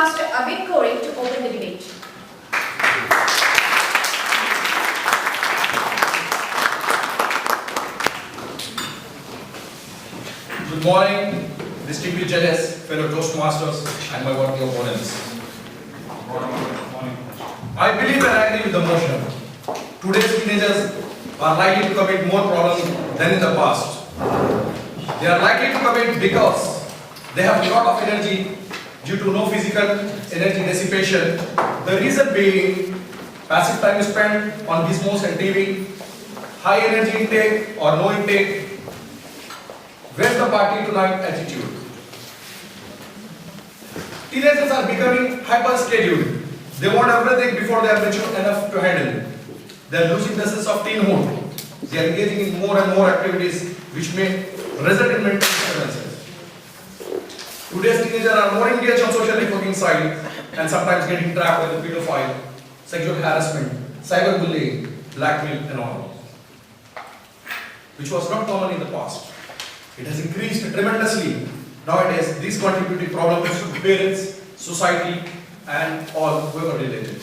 Master Avik Kori to open the debate. Good morning, distinguished judges, fellow Toastmasters, and my worthy opponents. I believe and agree with the motion. Today's teenagers are likely to commit more problems than in the past. They are likely to commit because they have a lot of energy due to no physical energy dissipation. The reason being passive time spent on gizmos and TV, high energy intake or no intake, where's the party tonight attitude. Teenagers are becoming hyper-scheduled. They want everything before they are mature enough to handle. They are losing the sense of teenhood. They are engaging in more and more activities which may result in mental disturbances. Today's teenagers are more engaged on social networking sites and sometimes getting trapped with the pedophile, sexual harassment, cyberbullying, blackmail and all, which was not common in the past. It has increased tremendously. Nowadays, these contributing problems to parents, society, and all whoever related.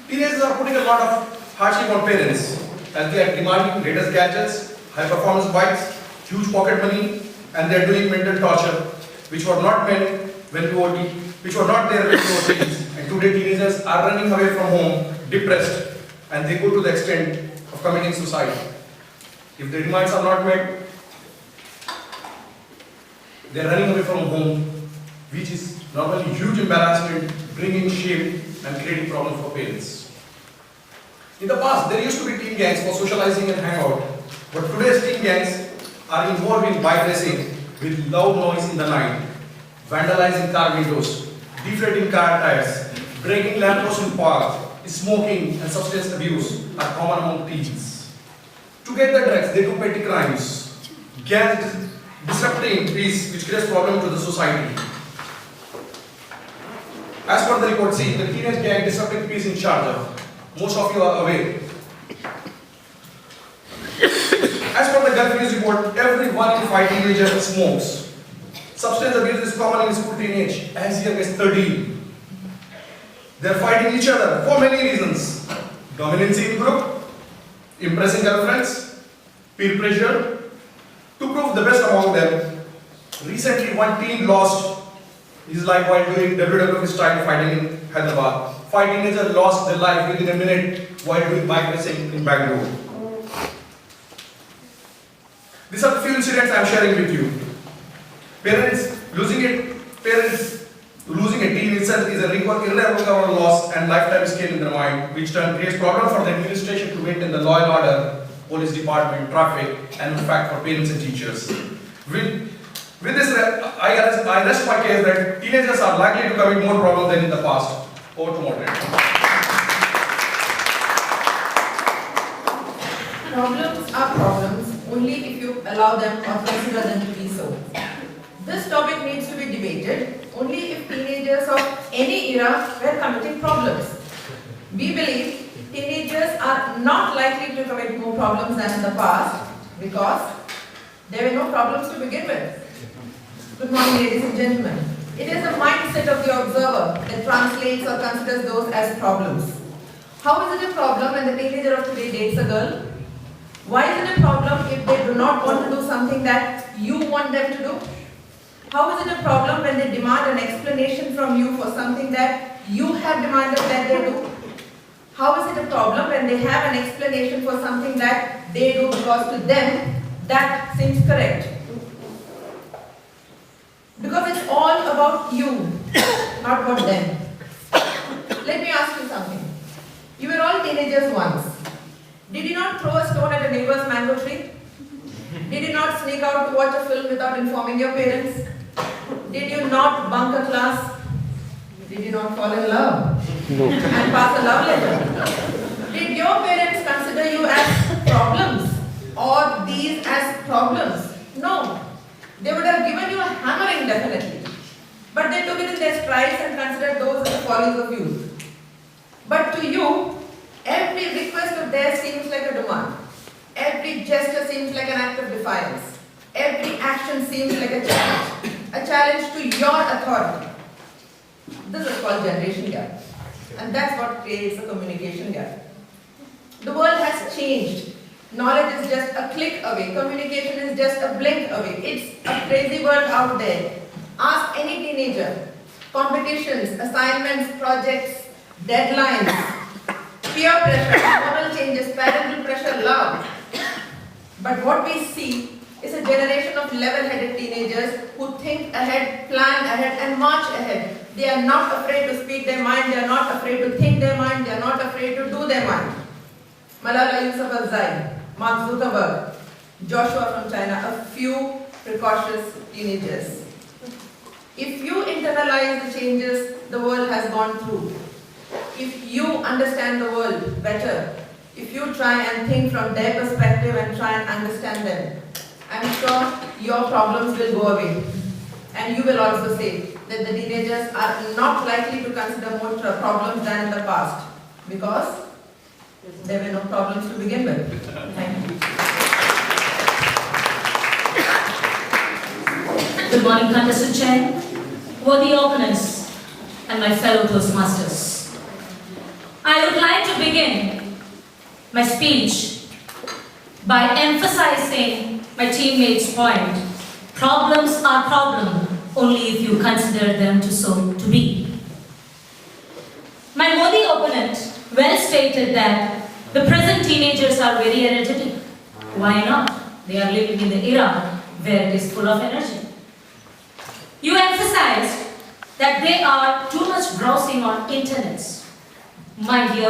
Teenagers are putting a lot of hardship on parents as they are demanding latest gadgets, high-performance bikes, huge pocket money, and they are doing mental torture, which were not meant when we were which were not there when we were teens. And today, teenagers are running away from home, depressed, and they go to the extent of committing suicide. If their demands are not met, they are running away from home, which is normally huge embarrassment, bringing shame and creating problems for parents. In the past, there used to be teen gangs for socializing and hangout, but today's teen gangs are involved in bike racing with loud noise in the night, vandalizing car windows, deflating car tires, breaking lampposts in parks, smoking and substance abuse are common among teens. To get the drugs, they do petty crimes. Gangs disrupting peace, which creates problems to the society. As per the report, see, the teenage gang disrupting peace in Sharjah. Most of you are aware. As per the Gulf News report, every 1 in 5 teenagers smokes. Substance abuse is common in school teenage, as young as 13. They are fighting each other for many reasons. Dominancy in group, impressing girlfriends, peer pressure. To prove the best among them, recently one teen lost his life while doing WWF style fighting in Hyderabad. 5 teenagers lost their life within a minute while doing bike racing in Bangalore. These are the few incidents I am sharing with you. Parents losing a teen itself is a irrevocable loss and lifetime scar in their mind, which turn creates problem for the administration to maintain the law and order, police department, traffic, and in fact for parents and teachers. With this, I rest my case that teenagers are likely to commit more problems than in the past. Over to moderator. Problems are problems only if you allow them or consider them to be so. This topic needs to be debated only if teenagers of any era were committing problems. We believe teenagers are not likely to commit more problems than in the past because there were no problems to begin with. Good morning, ladies and gentlemen. It is the mindset of the observer that translates or considers those as problems. How is it a problem when the teenager of today dates a girl? Why is it a problem if they do not want to do something that you want them to do? How is it a problem when they demand an explanation from you for something that you have demanded that they do? How is it a problem when they have an explanation for something that they do because to them that seems correct? Because it's all about you, not about them. Let me ask you something. You were all teenagers once. Did you not throw a stone at a neighbor's mango tree? Did you not sneak out to watch a film without informing your parents? Did you not bunk a class? Did you not fall in love? No. And pass a love letter? Did your parents consider you as problems or these as problems? No. They would have given you a hammering definitely. But they took it in their strides and considered those as the follies of youth. But to you, every request of theirs seems like a demand. Every gesture seems like an act of defiance. Every action seems like a challenge to your authority. This is called generation gap. And that's what creates a communication gap. The world has changed. Knowledge is just a click away. Communication is just a blink away. It's a crazy world out there. Ask any teenager. Competitions, assignments, projects, deadlines, peer pressure, moral changes, parental pressure, love. But what we see is a generation of level-headed teenagers who think ahead, plan ahead, and march ahead. They are not afraid to speak their mind, they are not afraid to think their mind, they are not afraid to do their mind. Malala Yousafzai, Mark Zuckerberg, Joshua from China, a few precocious teenagers. If you internalize the changes the world has gone through, if you understand the world better, if you try and think from their perspective and try and understand them, I'm sure your problems will go away. And you will also say that the teenagers are not likely to consider more problems than in the past because there were no problems to begin with. Thank you. Good morning, contestant chair, worthy opponents, and my fellow Toastmasters. I would like to begin my speech by emphasizing my teammates' point. Problems are problems only if you consider them to be. My worthy opponent well stated that the present teenagers are very energetic. Why not? They are living in the era where it is full of energy. You emphasized that they are too much browsing on internets. My dear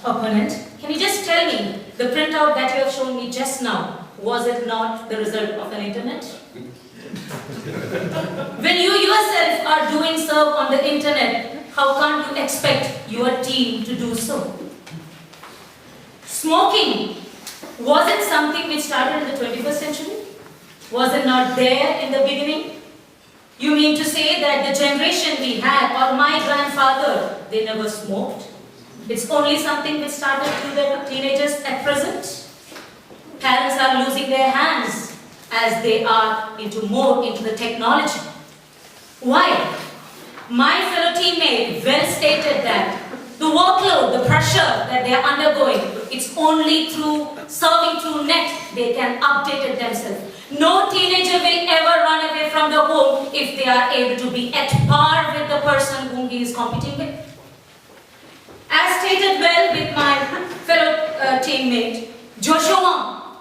opponent, can you just tell me the printout that you have shown me just now, was it not the result of an internet? When you yourself are doing so on the internet, how can't you expect your team to do so? Smoking, was it something which started in the 21st century? Was it not there in the beginning? You mean to say that the generation we had, or my grandfather, they never smoked? It's only something which started to the teenagers at present? Parents are losing their hands as they are more into the technology. Why? My fellow teammate well stated that the workload, the pressure that they are undergoing, it's only through serving through net they can update it themselves. No teenager will ever run away from the home if they are able to be at par with the person whom he is competing with. As stated well with my fellow teammate, Joshua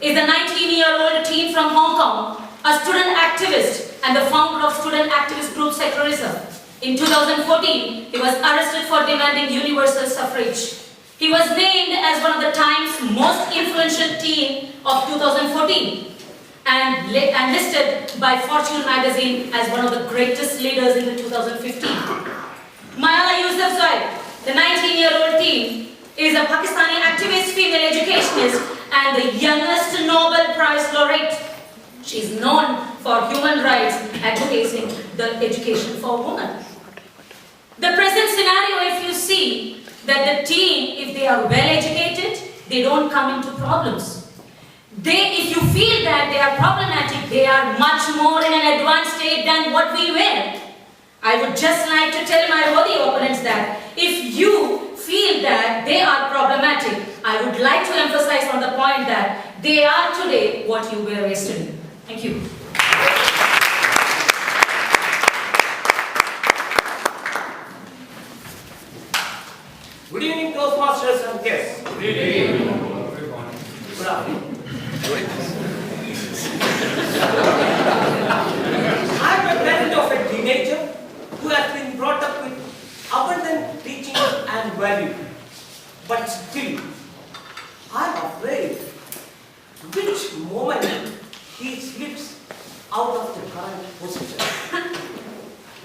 is a 19-year-old teen from Hong Kong, a student activist and the founder of student activist group Secularism. In 2014, he was arrested for demanding universal suffrage. He was named as one of the Times' most influential teen of 2014 and listed by Fortune magazine as one of the greatest leaders in the 2015. Malala Yousafzai, the 19-year-old teen, is a Pakistani activist, female educationist, and the youngest Nobel Prize laureate. She is known for human rights, advocating the education for women. The present scenario, if you see, that the teen, if they are well educated, they don't come into problems. If you feel that they are problematic, they are much more in an advanced state than what we were. I would just like to tell my worthy opponents that if you feel that they are problematic, I would like to emphasize on the point that they are today what you were yesterday. Thank you. Good evening, Toastmasters and guests. Good evening. Good afternoon. I am a parent of a teenager who has been brought up with abundant teaching and value. But still, I am afraid which moment he slips out of the current position.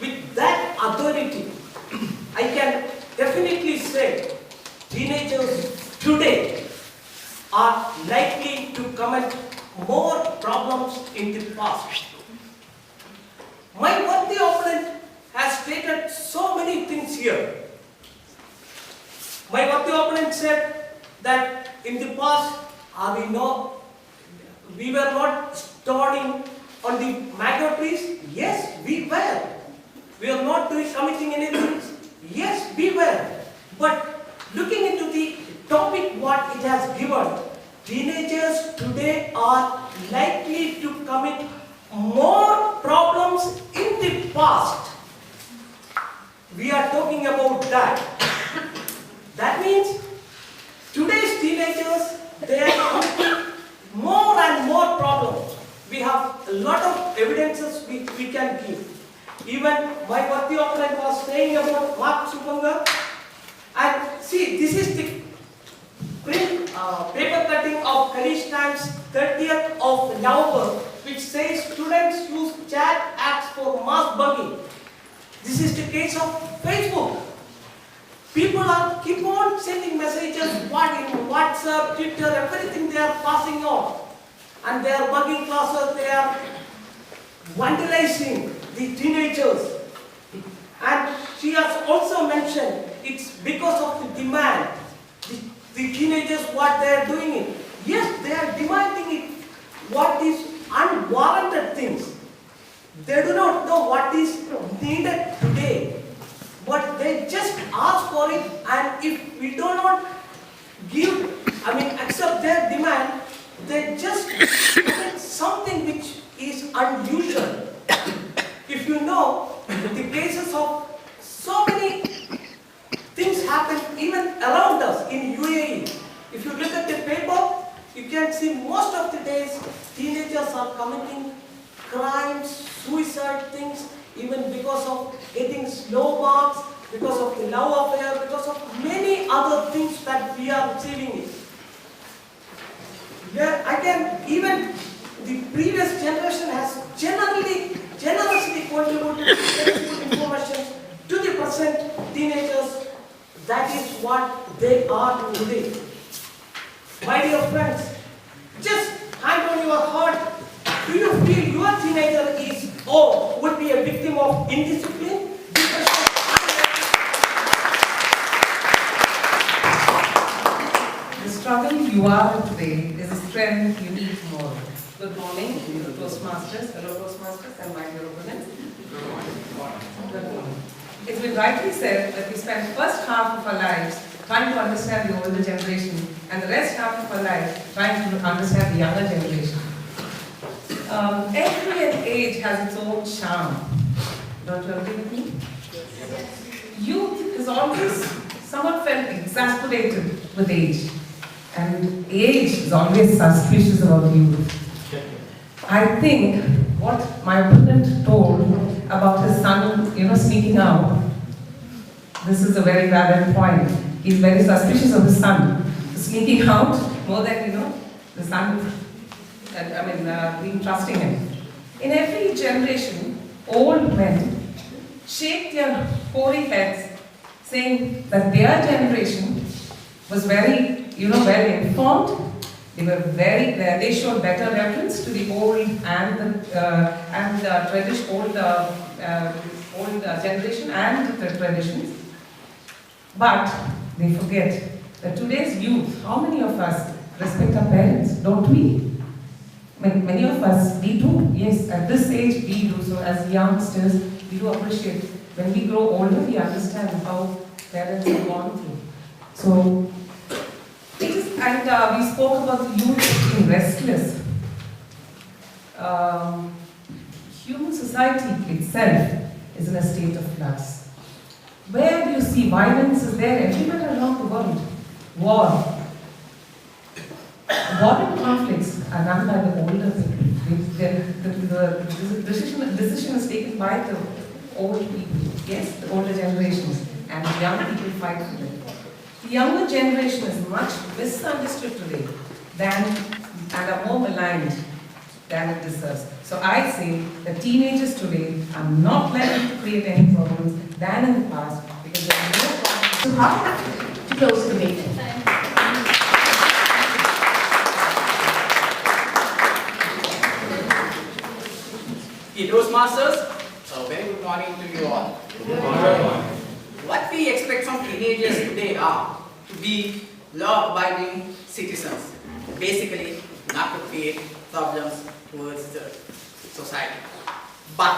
With that authority, I can definitely say teenagers today are likely to commit more problems in the past. My worthy opponent has stated so many things here. My worthy opponent said that in the past we were not studying on the mango trees. Yes, we were. committing anything? Yes, beware. But looking into the topic what it has given, teenagers today are likely to commit more problems in the past. We are talking about that. That means today's teenagers, they are committing more and more problems. We have a lot of evidences we can give. Even my birthday opponent was saying about Mark Supanga. And see, this is the paper cutting of Kalish Times 30th of November, which says students use chat apps for mass bugging. This is the case of Facebook. People are keep on sending messages, what in WhatsApp, Twitter, everything they are passing on. And they are bugging classes, they are vandalizing the teenagers. And she has also mentioned it's because of the demand. The teenagers, what they are doing it. Yes, they are demanding it. What is unwarranted things. They do not know what is needed today. But they just ask for it, and if we do not accept their demand, they just commit something which is unusual. If you know, the cases of so many things happen even around us in UAE. If you look at the paper, you can see most of the days teenagers are committing crimes, suicide things, even because of getting slow marks, because of the love affair, because of many other things that we are receiving it. Even the previous generation has generously contributed useful information to the present teenagers. That is what they are today. My dear friends, just hand on your heart, do you feel your teenager is or would be a victim of indiscipline, depression? The struggle you are in today is a strength you need tomorrow. Good morning, fellow Toastmasters, and my dear opponents. Good morning. It's been rightly said that we spend the first half of our lives trying to understand the older generation and the rest half of our life trying to understand the younger generation. Every age has its own charm. Don't you agree with me? Youth is always somewhat felt exasperated with age. And age is always suspicious about youth. I think what my opponent told about his son, sneaking out, this is a very valid point. He's very suspicious of his son sneaking out more than, the son, being trusting him. In every generation, old men shake their hoary heads saying that their generation was very, well informed. They showed better reference to the old old generation and the traditions. But they forget that today's youth, how many of us respect our parents? Don't we? Many of us, we do. Yes, at this age we do. So as youngsters, we do appreciate. When we grow older, we understand how parents have gone through. So, we spoke about the youth being restless. Human society itself is in a state of flux. Where do you see violence is there everywhere around the world? War. War conflicts are done by the older people. The decision is taken by the old people. Yes, the older generations, and the young people fight for it. The younger generation is much misunderstood today and are more maligned than it deserves. So I say that teenagers today are not likely to create any problems than in the past because there are no problems. So how to close the debate? Toastmasters, a very good morning to you all. Good morning. What we expect from teenagers today are to be law-abiding citizens. Basically, not to create problems towards the society. But,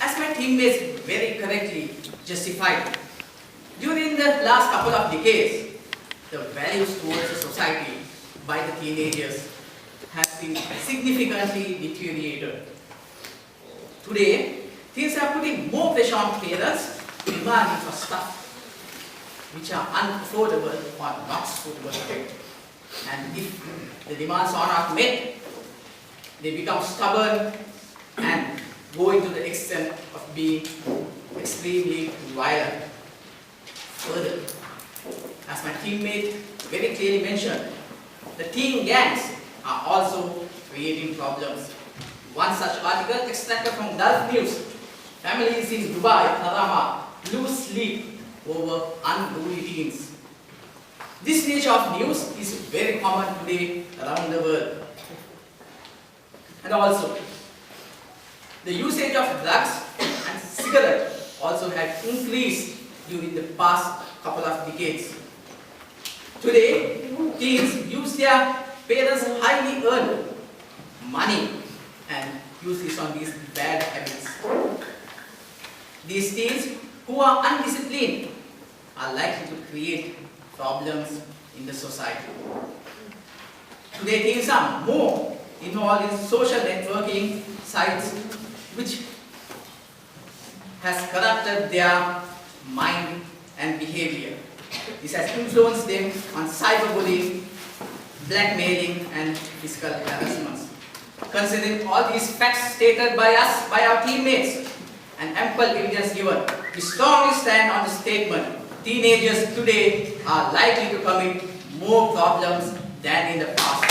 as my teammates very correctly justified, during the last couple of decades, the values towards the society by the teenagers has been significantly deteriorated. Today, teens are putting more pressure on parents, demanding for stuff which are unaffordable or not suitable for them. And if the demands are not met, they become stubborn and go into the extent of being extremely violent. Further, as my teammate very clearly mentioned, the teen gangs are also creating problems. One such article extracted from Gulf News: families in Dubai, Karama lose sleep over unruly teens. This nature of news is very common today around the world. And also, the usage of drugs and cigarettes also had increased during the past couple of decades. Today, teens use their parents' highly earned money and use this on these bad habits. These teens who are undisciplined are likely to create problems in the society. Today, teens are more involved in social networking sites, which has corrupted their mind and behavior. This has influenced them on cyberbullying, blackmailing, and physical harassment. Considering all these facts stated by us, by our teammates, and ample evidence given, we strongly stand on the statement: teenagers today are likely to commit more problems than in the past.